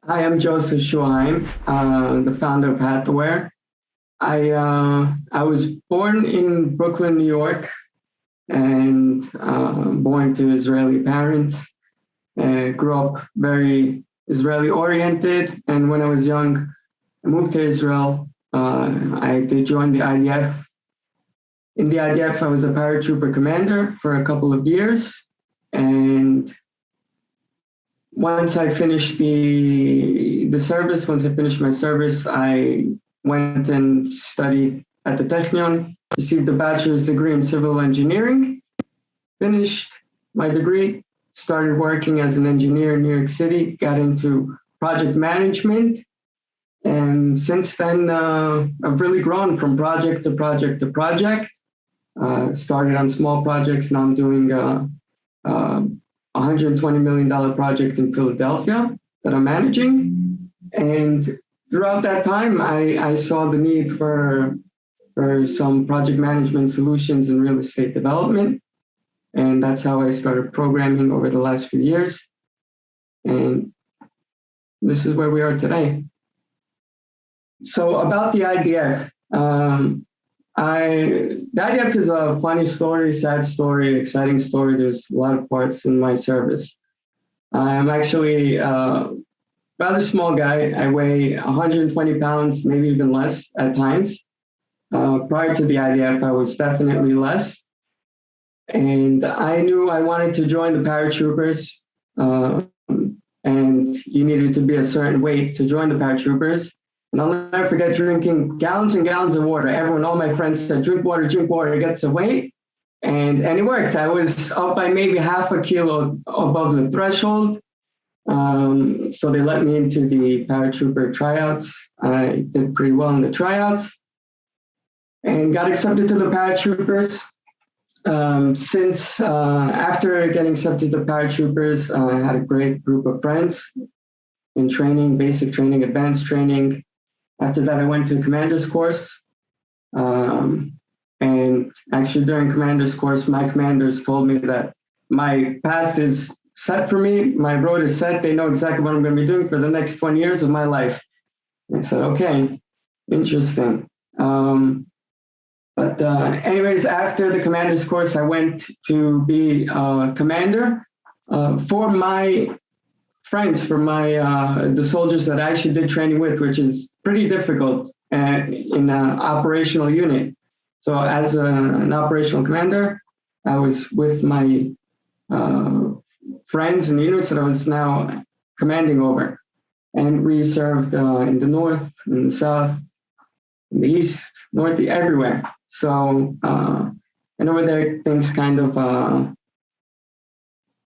Hi, I'm Joseph Shua-Haim, the founder of Hathaware. I was born in Brooklyn, New York, and born to Israeli parents. Grew up very Israeli oriented, and when I was young, I moved to Israel. I did join the IDF. In the IDF, I was a paratrooper commander for a couple of years, and once I finished once I finished my service, I went and studied at the Technion, received a bachelor's degree in civil engineering, finished my degree, started working as an engineer in New York City, got into project management. And since then, I've really grown from project to project to project. Started on small projects. Now I'm doing $120 million project in Philadelphia that I'm managing. And throughout that time, I saw the need for some project management solutions in real estate development. And that's how I started programming over the last few years. And this is where we are today. So about the IDF, the IDF is a funny story, sad story, exciting story. There's a lot of parts in my service. I'm actually a rather small guy. I weigh 120 pounds, maybe even less at times. Prior to the IDF, I was definitely less. And I knew I wanted to join the paratroopers, and you needed to be a certain weight to join the paratroopers. And I'll never forget drinking gallons and gallons of water. all my friends said, drink water, it gets the weight. And it worked. I was up by maybe half a kilo above the threshold. So they let me into the paratrooper tryouts. I did pretty well in the tryouts and got accepted to the paratroopers. After getting accepted to the paratroopers, I had a great group of friends in training, basic training, advanced training. After that, I went to a commander's course. And actually during commander's course, my commanders told me that my path is set for me. My road is set. They know exactly what I'm going to be doing for the next 20 years of my life. I said, okay, interesting. Anyways, after the commander's course, I went to be a commander for my friends, the soldiers that I actually did training with, which is pretty difficult in an operational unit. So as an operational commander, I was with my friends in the units that I was now commanding over. And we served in the north, in the south, in the east, north, everywhere. So, and over there, things kind of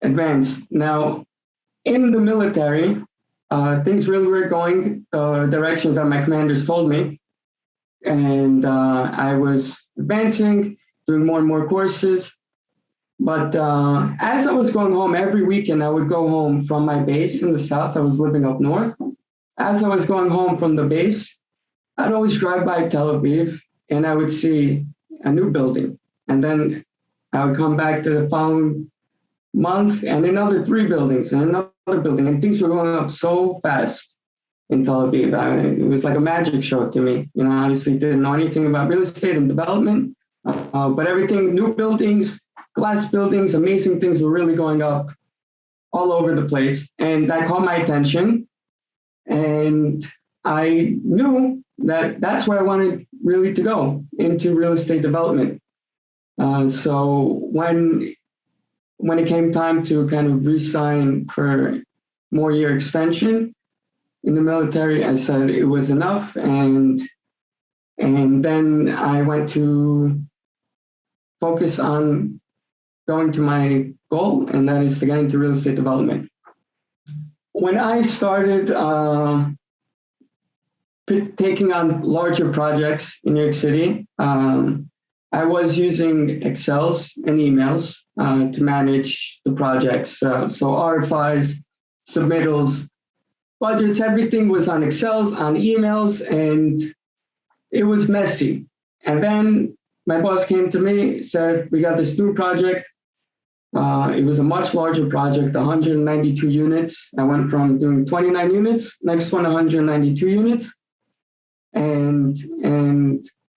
advanced. Now, in the military, things really were going the directions that my commanders told me. And I was advancing, doing more and more courses. But as I was going home every weekend, I would go home from my base in the south. I was living up north. As I was going home from the base, I'd always drive by Tel Aviv and I would see a new building. And then I would come back to the following month and another 3 buildings and another building. And things were going up so fast in Tel Aviv. It was like a magic show to me. You know, I honestly didn't know anything about real estate and development, but everything, new buildings, glass buildings, amazing things were really going up all over the place. And that caught my attention. And I knew that that's where I wanted really to go, into real estate development. So when it came time to kind of re-sign for more year extension in the military, I said it was enough. And then I went to focus on going to my goal, and that is to get into real estate development. When I started taking on larger projects in New York City, I was using Excels and emails to manage the projects. So RFIs, submittals, budgets, everything was on Excels, on emails, and it was messy. And then my boss came to me, said, we got this new project. It was a much larger project, 192 units. I went from doing 29 units, next one 192 units. And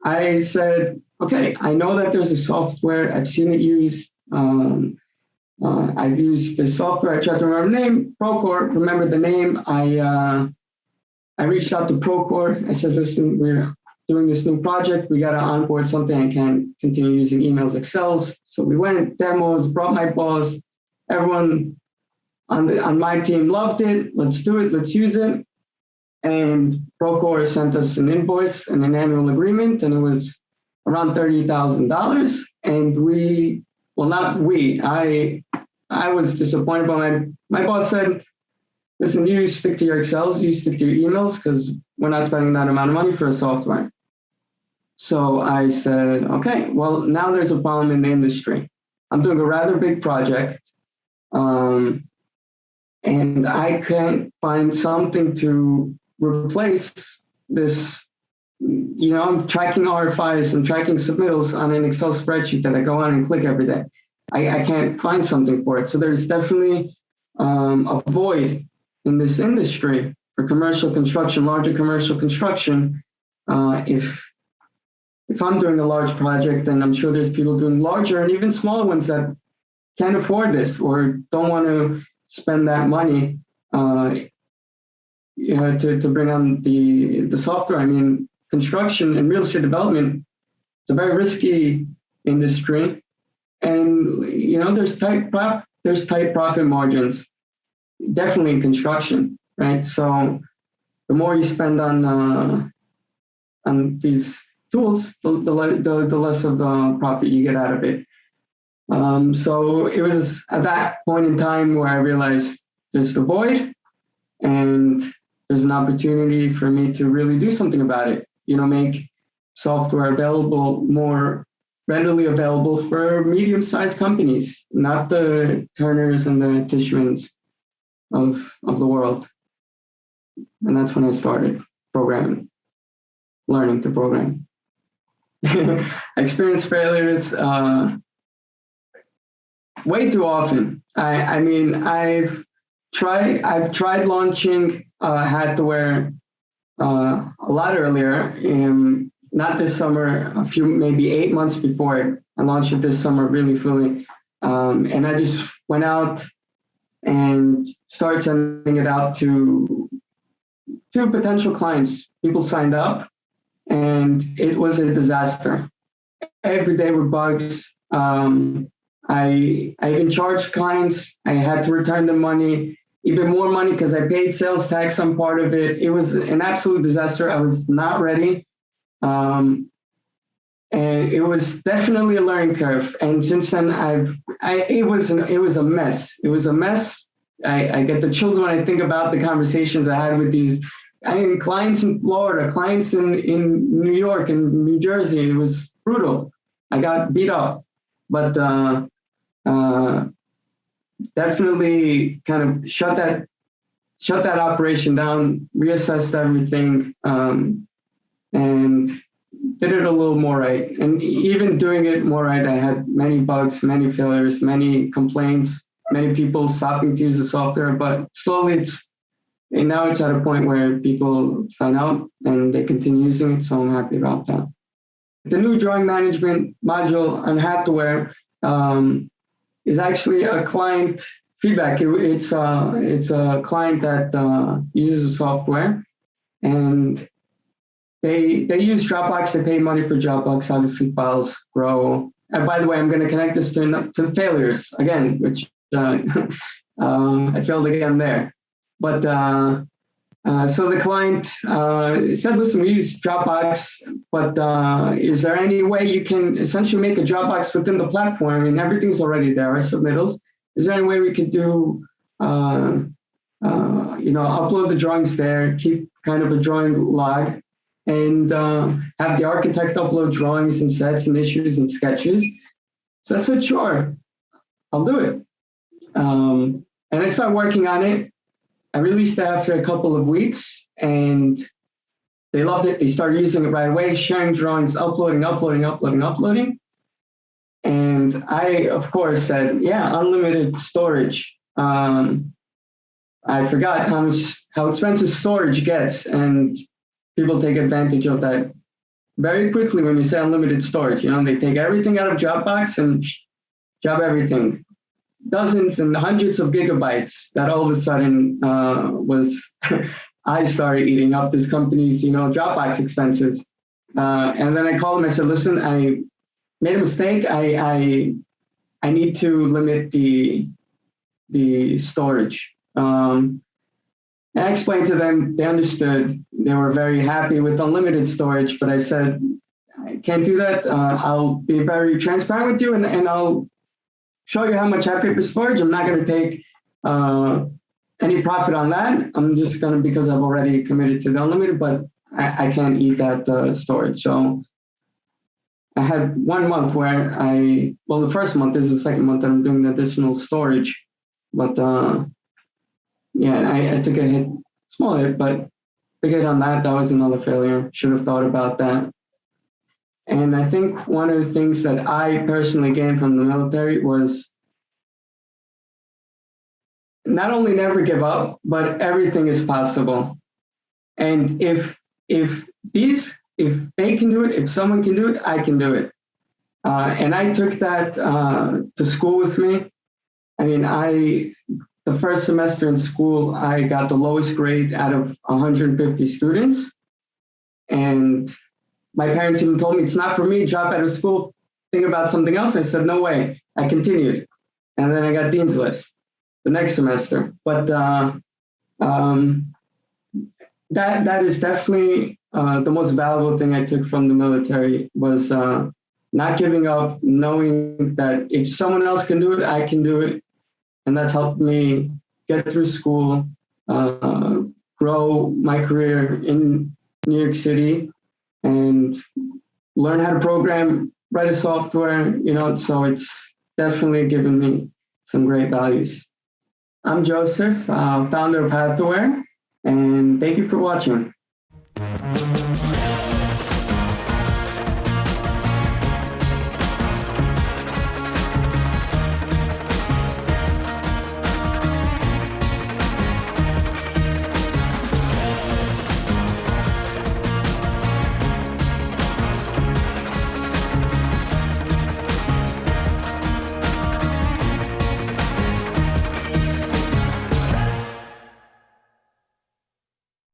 I said, okay, I know that there's a software. I've seen it used. I've used the software. I tried to remember the name, Procore. Remember the name. I reached out to Procore. I said, listen, we're doing this new project. We got to onboard something. I can't continue using emails, Excels. So we went, demos, brought my boss. Everyone on my team loved it. Let's do it. Let's use it. And Procore sent us an invoice and an annual agreement, and it was around $30,000. And we, well, not we, I was disappointed, but my boss said, listen, you stick to your Excels, you stick to your emails, because we're not spending that amount of money for a software. So I said, okay, well, now there's a problem in the industry. I'm doing a rather big project, and I can't find something to replace this. You know, I'm tracking RFIs and tracking submittals on an Excel spreadsheet that I go on and click every day. I can't find something for it. So there's definitely a void in this industry for commercial construction, larger commercial construction. If I'm doing a large project, and I'm sure there's people doing larger and even smaller ones that can't afford this or don't want to spend that money to bring on the software. I mean, construction and real estate development, it's a very risky industry, and you know there's tight profit margins, definitely in construction, right? So the more you spend on these tools, the less of the profit you get out of it. So it was at that point in time where I realized there's the void, and there's an opportunity for me to really do something about it. You know, make software available, more readily available for medium-sized companies, not the Turners and the Tishmans of the world. And that's when I started programming, learning to program. I experienced failures way too often. I mean, I've tried launching Hathaware a lot earlier, not this summer, maybe 8 months before I launched it this summer really fully. And I just went out and started sending it out to potential clients. People signed up, and it was a disaster. Every day were bugs. I even charged clients. I had to return them money, even more money because I paid sales tax on part of it. It was an absolute disaster. I was not ready. And it was definitely a learning curve. And since then, it was a mess. It was a mess. I get the chills when I think about the conversations I had with these clients in Florida, clients in New York and New Jersey. It was brutal. I got beat up, but definitely kind of shut that operation down, reassessed everything, and did it a little more right. And even doing it more right, I had many bugs, many failures, many complaints, many people stopping to use the software, but slowly now it's at a point where people sign up and they continue using it, so I'm happy about that. The new drawing management module on Hathaware is actually a client feedback. It's a client that uses the software, and they use Dropbox. They pay money for Dropbox. Obviously, files grow. And by the way, I'm going to connect this to failures again, which I failed again there. But so the client said, listen, we use Dropbox, but is there any way you can essentially make a Dropbox within the platform? I mean, everything's already there, our submittals. Is there any way we could do, upload the drawings there, keep kind of a drawing log, and have the architect upload drawings and sets and issues and sketches? So I said, sure, I'll do it. And I started working on it. I released it after a couple of weeks, and they loved it. They started using it right away, sharing drawings, uploading. And And I, of course, said, yeah, unlimited storage. I forgot how expensive storage gets, and people take advantage of that very quickly when you say unlimited storage. They take everything out of Dropbox and drop everything. Dozens and hundreds of gigabytes that all of a sudden I started eating up this company's, Dropbox expenses. And then I called him, I said, listen, I made a mistake. I need to limit the storage. And I explained to them, they understood. They were very happy with unlimited storage, but I said, I can't do that. I'll be very transparent with you, and I'll show you how much I pay for storage. I'm not going to take any profit on that. I'm just going to, because I've already committed to the unlimited, but I can't eat that storage. So I had 1 month where the first month, this is the second month that I'm doing the additional storage, but I took a hit, small hit, but took a hit on that. That was another failure. Should have thought about that. And I think one of the things that I personally gained from the military was not only never give up, but everything is possible. And if they can do it, if someone can do it, I can do it. And I took that to school with me. I mean, the first semester in school, I got the lowest grade out of 150 students. And my parents even told me, it's not for me, drop out of school, think about something else. I said, no way. I continued. And then I got Dean's List the next semester. But that is definitely the most valuable thing I took from the military was not giving up, knowing that if someone else can do it, I can do it. And that's helped me get through school, grow my career in New York City, and learn how to program, write a software, so it's definitely given me some great values. I'm Joseph, founder of Hathaware, and thank you for watching.